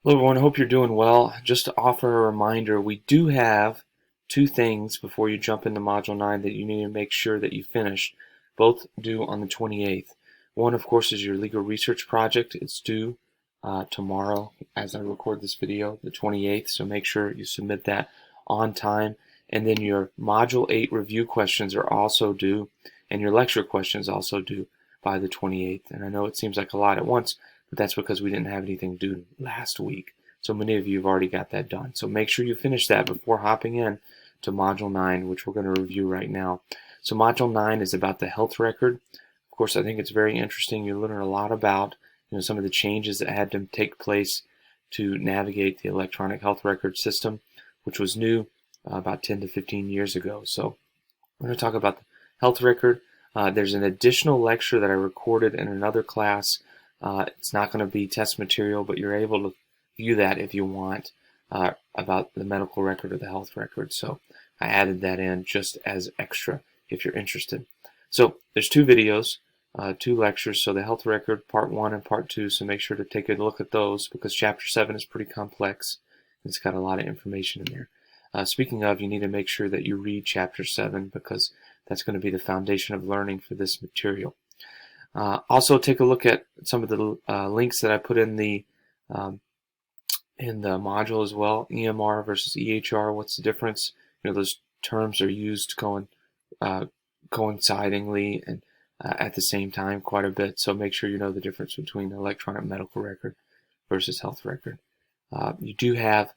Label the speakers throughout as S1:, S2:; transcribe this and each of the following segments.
S1: Hello everyone, hope you're doing well. Just to offer a reminder, we do have two things before you jump into Module 9 that you need to make sure that you finish, both due on the 28th. One, of course, is your legal research project. It's due tomorrow as I record this video, the 28th, so make sure you submit that on time. And then your Module 8 review questions are also due, and your lecture questions also due by the 28th. And I know it seems like a lot at once, but that's because we didn't have anything due last week. So many of you have already got that done. So make sure you finish that before hopping in to Module 9, which we're going to review right now. So Module 9 is about the health record. Of course, I think it's very interesting. You learn a lot about some of the changes that had to take place to navigate the electronic health record system, which was new about 10 to 15 years ago. So we're going to talk about the health record. There's an additional lecture that I recorded in another class. It's not going to be test material, but you're able to view that if you want about the medical record or the health record. So I added that in just as extra if you're interested. So there's two videos, two lectures. So the health record, part 1 and part 2. So make sure to take a look at those because chapter 7 is pretty complex. It's got a lot of information in there. Speaking of, you need to make sure that you read chapter 7 because that's going to be the foundation of learning for this material. Also, take a look at some of the links that I put in the module as well. EMR versus EHR. What's the difference? Those terms are used coincidingly and at the same time quite a bit. So make sure you know the difference between electronic medical record versus health record. You do have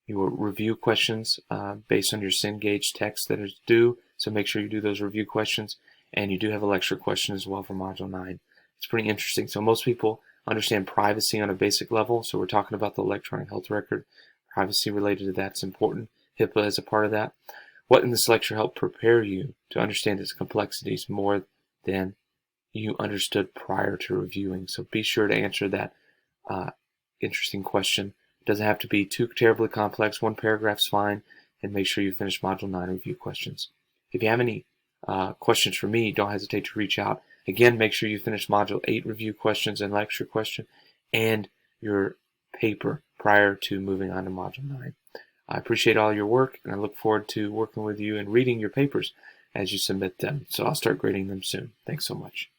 S1: your review questions based on your Cengage text that is due. So make sure you do those review questions. And you do have a lecture question as well for Module 9. It's pretty interesting. So most people understand privacy on a basic level. So we're talking about the electronic health record. Privacy related to that's important. HIPAA is a part of that. What in this lecture helped prepare you to understand its complexities more than you understood prior to reviewing? So be sure to answer that interesting question. It doesn't have to be too terribly complex. One paragraph's fine. And make sure you finish Module 9 review questions. If you have any questions for me, don't hesitate to reach out. Again, make sure you finish Module 8 review questions and lecture question and your paper prior to moving on to Module 9. I appreciate all your work, and I look forward to working with you and reading your papers as you submit them. So I'll start grading them soon. Thanks so much.